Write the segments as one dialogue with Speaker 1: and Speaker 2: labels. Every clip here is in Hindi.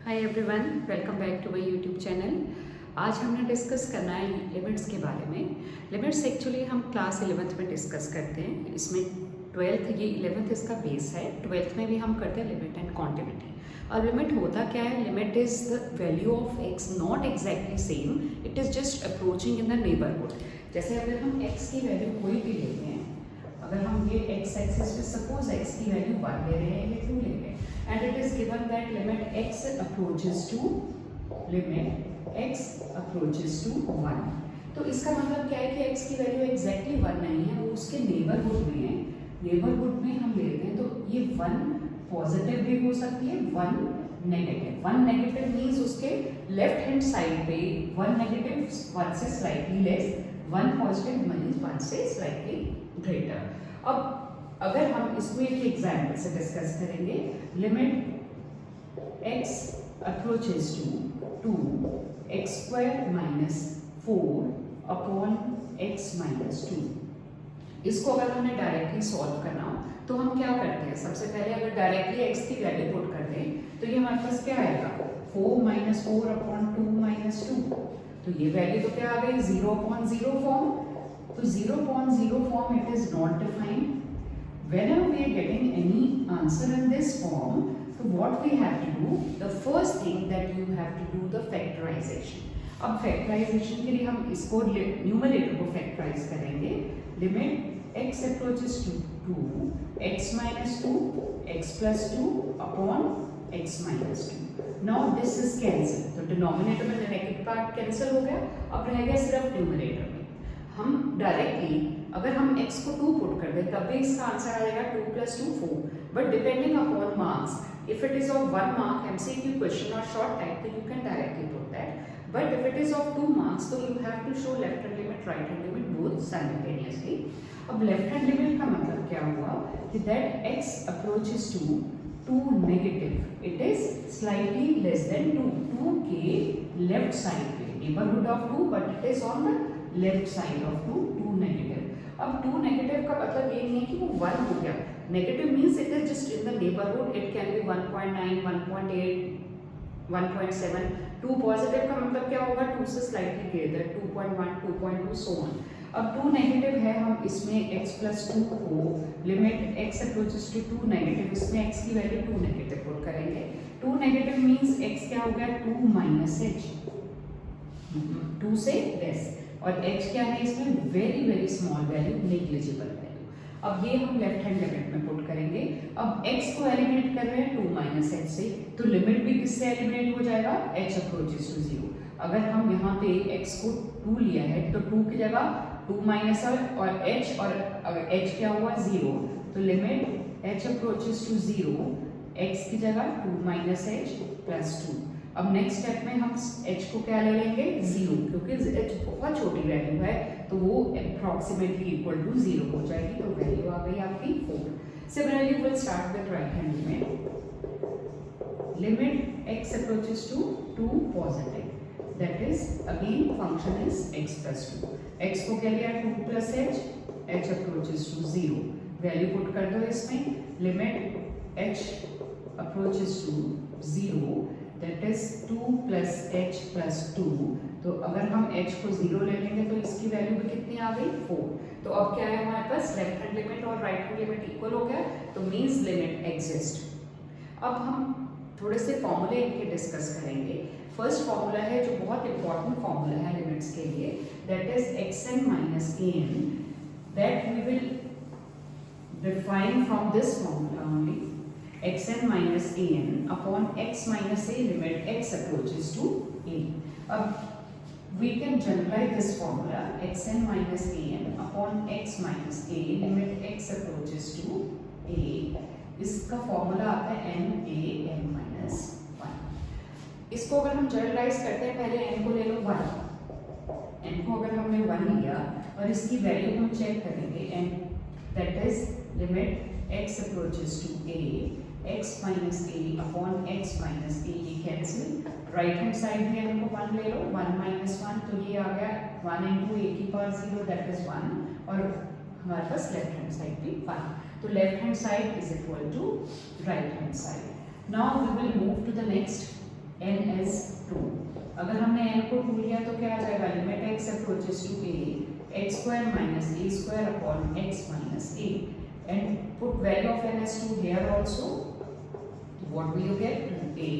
Speaker 1: Hi everyone, welcome back to my YouTube channel. आज हमने डिस्कस करना है लिमिट्स के बारे में। लिमिट्स एक्चुअली हम क्लास 11th में डिस्कस करते हैं। इसमें 12th, ये 11th इसका बेस है। 12th में भी हम करते हैं लिमिट एंड कॉन्टिन्यूटी। और लिमिट होता क्या है? Limit is the value of x not exactly same, it is just approaching in the neighbourhood. जैसे अगर हम एक्स की वैल्यू कोई भी लेते हैं, अगर हम ये एक्स एक्सिस पे सपोज एक्स की वैल्यू 1 ले रहे हैं या 2 ले रहे हैं, and it is given that limit x approaches to 1, तो इसका मतलब क्या है कि x की वैल्यू एग्जैक्टली 1 नहीं है, वो उसके नेबरहुड में है। नेबरहुड में हम लेते हैं तो ये 1 पॉजिटिव भी हो सकती है, 1 नेगेटिव। 1 नेगेटिव मीन्स उसके लेफ्ट हैंड साइड पे 1 नेगेटिव 1 से स्लाइटली लेस, 1 पॉजिटिव मीन्स 1 से स्लाइटली ग्रेटर। अब अगर हम इसको एक एग्जाम्पल से डिस्कस करेंगे, limit x approaches to 2x² - 4 upon x - 2। इसको अगर हमें डायरेक्टली सॉल्व करना हो तो हम क्या करते हैं? सबसे पहले अगर डायरेक्टली x की वैल्यू पुट कर दें तो ये हमारे पास क्या आएगा? 4 - 4 अपॉन 2 - 2। तो ये वैल्यू तो क्या आ गई? 0/0 फॉर्म। तो 0/0 form it is not defined. Whenever we are getting any answer in this form, so what we have to do, the first thing that you have to do the factorization. अब factorization के लिए हम इसको न्यूमरेटर को factorize करेंगे। Limit x approaches to 2, x - 2, x + 2 upon x - 2. Now this is cancel. तो डिनोमिनेटर में नेगेटिव पार्ट कैंसिल हो गया, अब रह गया सिर्फ न्यूमरेटर में। हम डायरेक्टली अगर हम x को 2 पुट कर दें तब भी इसका आंसर आएगा 2 + 2 4। But depending upon marks, if it is of 1 mark MCQ question और शॉर्ट टाइप, तो you can directly put that. But if it is of 2 marks, तो you have to show left hand limit, right hand limit both simultaneously. अब लेफ्ट हैंड लिमिट का मतलब क्या हुआ कि that x approaches to 2 negative, it is slightly less than 2 के लेफ्ट साइड पे, neighbourhood of 2 but it is on the left side of 2 negative. अब 2 नेगेटिव का मतलब ये नहीं है कि वो 1 हो गया। Negative means it is just in the neighbourhood, it can be 1.9, 1.8, 1.7। 2 positive का मतलब क्या होगा? 2 से स्लाइटली ग्रेटर, 2.1, 2.2 सो ऑन। अब 2 नेगेटिव है, हम इसमें x + 2 को limit x approaches to 2 negative, इसमें x की वैल्यू 2 नेगेटिव पुट करेंगे। 2 नेगेटिव मीन्स x क्या हो गया? 2 - h, 2 से लेस, और h क्या है इसमें? Very very small value, negligible value. अब ये हम लेफ्ट हैंड लिमिट में पुट करेंगे। अब x को एलिमिनेट कर रहे हैं 2 - h से, तो लिमिट भी किससे एलिमिनेट हो जाएगा? h approaches to 0। अगर हम यहाँ पे x को 2 लिया है तो 2 की जगह 2 - और h, और अगर h क्या हुआ? 0, तो limit h approaches to 0, x की जगह 2 - h + 2। अब नेक्स्ट स्टेप में हम h को क्या ले लेंगे? 0, क्योंकि h बहुत छोटी वैल्यू है तो वो अप्रॉक्सीमेटली इक्वल टू 0 हो जाएगी, तो वैल्यू आ गई आपकी 4। Similarly will start with right hand limit. Limit x approaches to 2 positive, that is again function is x + 2। x को क्या लिया? 2 + h, h approaches to 0, value put कर दो इसमें। Limit h approaches to 0, that is 2 + h + 2। तो अगर हम h को 0 ले लेंगे तो इसकी वैल्यू भी कितनी आ गई? 4। तो अब क्या है हमारे पास? लेफ्ट हैंड लिमिट और राइट हैंड लिमिट इक्वल हो गया, तो मीन्स लिमिट एग्जिस्ट। अब हम थोड़े से फॉर्मूले इनके डिस्कस करेंगे। फर्स्ट फॉर्मूला है जो बहुत इंपॉर्टेंट फॉर्मूला है लिमिट्स के लिए, that is xn - an, that we will define from this formula only. xn - an upon x - a limit x approaches to a. अब we can generalize this formula, xn - an upon x - a limit x approaches to a. इसका फॉर्मूला आता है n a n - 1। इसको अगर हम जनरलाइज करते हैं, पहले n को ले लो 1, n को अगर हमने 1 लिया और इसकी वैल्यू हम चेक करेंगे, n that is limit x approaches to a, x - a upon x - a, ये कैंसिल। राइट हैंड साइड में हमको 1 ले लो, 1 - 1, तो ये आ गया 1 × a की पावर 0, दैट इज 1, और हमारे पास लेफ्ट हैंड साइड भी 1, तो left hand side is equal to right hand side. Now we will move to the next n is 2। अगर हमने n को 2 लिया तो क्या आ जाएगा, limit x approaches to a x square minus a square upon x minus a, and put value of n as 2 here also, what will you get, 2a।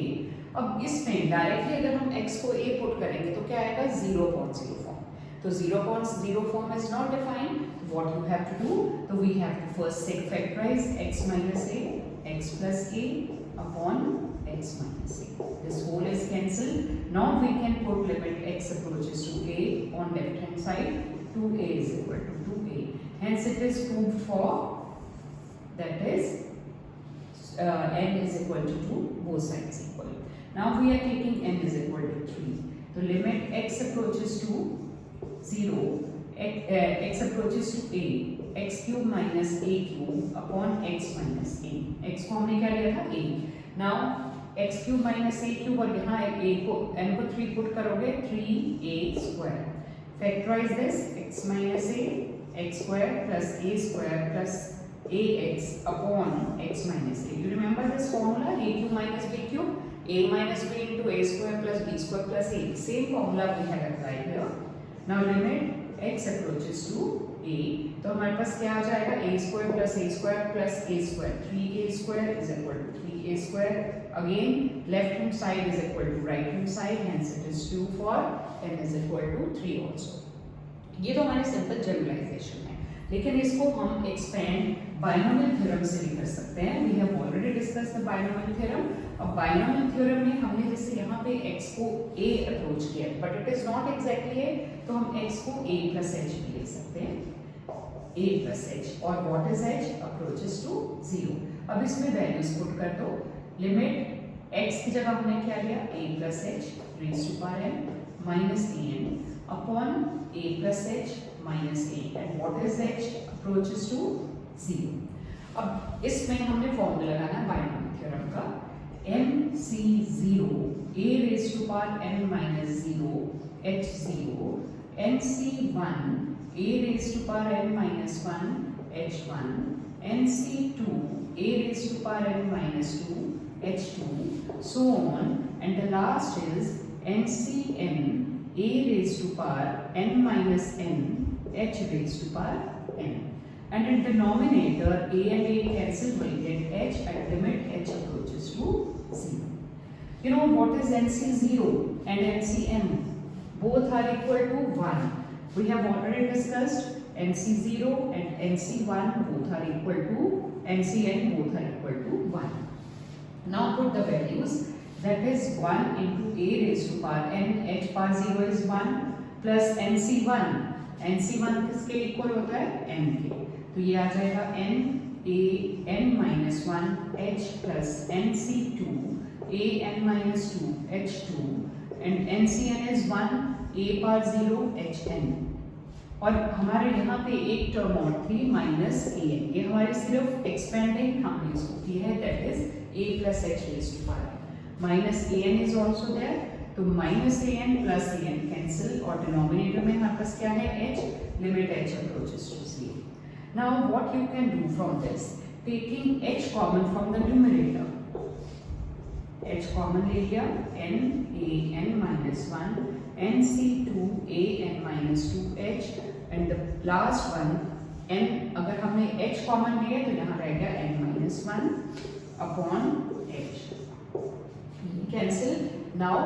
Speaker 1: अब इसमें डायरेक्टली अगर हम x को a पुट करेंगे तो क्या आएगा, 0.0 फॉर्म। तो 0.0 form is not defined, what you have to do, so we have to first factorize x minus a, x plus a upon x minus a. This whole is cancelled. Now we can put limit x approaches to a on left hand side, 2a is equal to 2a. Hence it is proved for, that is n is equal to 2, both sides equal. Now we are taking n is equal to 3. So limit x approaches to 0, x approaches to a, x cube minus a cube upon x minus a, x को हमने क्या लिया था, a। now x cube minus a cube, और यहाँ a को n को 3 पुट करोगे, 3a square, factorize this, x minus a, x square plus a square plus ax upon x minus a। you remember this formula, a cube minus b cube, a minus b into a square plus b square plus a, same formula we have applied here। now limit x approaches to a, तो हमारे पास क्या आ जाएगा, a square plus a square plus a square, 3a square is equal to 3a square, again left hand side is equal to right hand side, hence it is 2 for n is equal to 3 also। ये तो हमारे सिंपल जनरलाइजेशन है, लेकिन इसको हम एक्सपेंड बाइनोमियल थ्योरम से भी कर सकते हैं। We have already discussed the binomial theorem. अब बाइनोमियल थ्योरम में हमने जैसे यहाँ पे x को a अप्रोच किया, but it is not exactly a, तो हम x को a प्लस h भी ले सकते हैं, a प्लस h, और what is h, approaches to 0। अब इसमें वैल्यूज पुट कर दो, लिमिट x की जगह हमने क्या लिया, a plus h raise to power n minus an upon a plus h minus a, and what is h, approaches to 0। अब इसमें हमने फॉर्मूला लगाना है बाइनोमियल थ्योरम का, MC0 a raised to power n minus 0 h0, NC1 a raised to power n minus 1 h1, NC2 a raised to power n minus 2 h2, so on, and the last is NCn a raised to power n minus n h raised to power n, and in denominator a and a cancel, will get h at limit h approaches to 0. You know what is NC0 and NCn? Both are equal to 1. We have already discussed NC0 and NC1 both are equal to, NCn both are equal to 1. Now put the values, that is 1 into a raised to power n, h power 0 is 1 plus NC1, NC1 किसके इक्वल होता है, n के, तो ये आ जाएगा n a n minus 1 h plus NC2 a n minus 2 h2, and NCn is 1 a power 0 hn, और हमारे यहाँ पे एक टर्म और थी माइनस an, ये हमारी सिर्फ एक्सपेंडिंग हमने इसको की है, that is a plus h raised to power minus an is also there, तो minus an plus an cancel, और डिनोमिनेटर में हमारे पास क्या है, h, limit h approaches to 0। Now what you can do from this, taking h common from the numerator, h common ले लिया, n a n minus 1 nc2 a n minus 2 h, and the last one n, अगर हमने h common लिया तो यहाँ रह गया n minus 1 upon h, cancel। now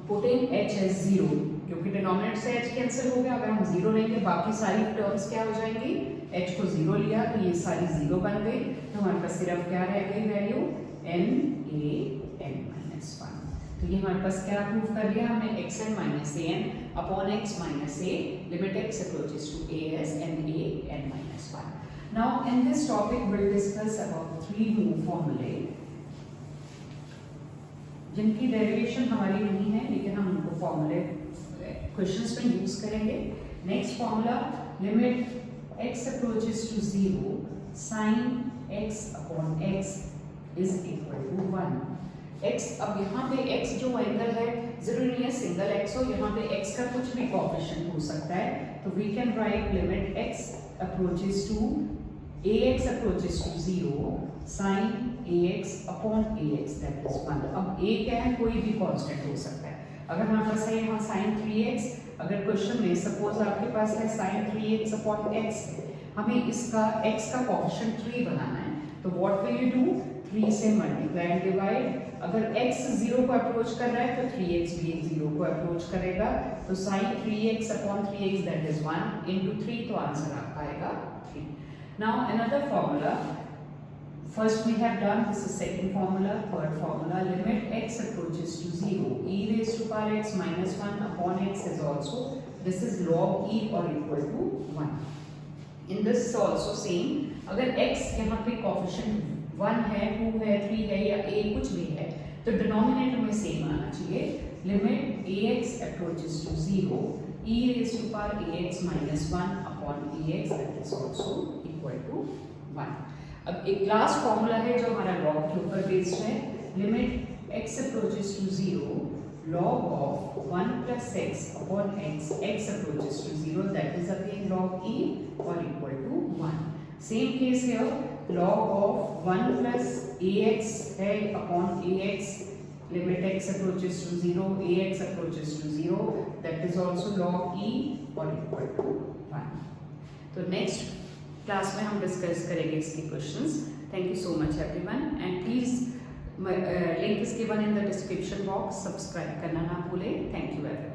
Speaker 1: putting h as 0, क्योंकि डिनोमिनेटर से h कैंसिल हो गया, अगर हम 0 लेंगे बाकी सारी टर्म्स क्या हो जाएंगी, h को 0 लिया तो ये सारी 0 बन गई, तो हमारे पास सिर्फ क्या रह गई value, n a n minus 1। तो ये हमारे पास क्या प्रूव कर लिया हमने, xn minus an upon x minus a, limit x approaches to a as n a n minus 1। now in this topic we'll discuss about 3 more formulae जिनकी डेरिवेशन हमारी नहीं है, लेकिन हम उनको फॉर्मूले क्वेश्चंस में यूज करेंगे। Next formula, limit x approaches to 0 sin x upon x is equal to 1। x, अब यहाँ पे x जो एंगल है, जरूरी नहीं है सिंगल x हो, यहाँ पे x का कुछ भी कोएफिशिएंट हो सकता है, तो we can write limit x approaches to ax approaches to 0 sin ax upon ax that is 1। अब a क्या है, कोई भी कांस्टेंट हो सकता है। अगर हमारे पास है यहाँ sin 3x, अगर क्वेश्चन में सपोज आपके पास है sin 3x upon x, हमें इसका x का कोएफिशिएंट 3 बनाना है, तो व्हाट विल यू डू, 3 से मल्टीप्लाई एंड डिवाइड। अगर x 0 को अप्रोच कर रहा है तो 3x भी 0 को अप्रोच करेगा, तो sin 3x upon 3x that is 1 into 3, तो आंसर आपका आएगा 3। Now another formula, first we have done, this is second formula, third formula, limit x approaches to 0, e raised to power x minus 1 upon x is also, this is log e or equal to 1। In this is also same, अगर x यहाँ पे कोएफिशिएंट 1 है, 2 है, 3 है या a कुछ भी है, तो डिनोमिनेटर में सेम आना चाहिए। Limit ax approaches to 0, e raised to power ax minus 1 upon ax that is also equal to 1। अब एक लास्ट फॉर्मूला है जो हमारा लॉग के ऊपर बेस्ड है। Limit x approaches to 0, log of 1 plus x upon x, x approaches to 0, that is again log e or equal to 1। Same case here, log of 1 plus ax है upon ax, limit x approaches to 0, ax approaches to 0, that is also log e or equal to 1। तो नेक्स्ट क्लास में हम डिस्कस करेंगे इसके questions. Thank you so much everyone, and please link is given in the description box, subscribe करना ना भूलें। Thank you everyone.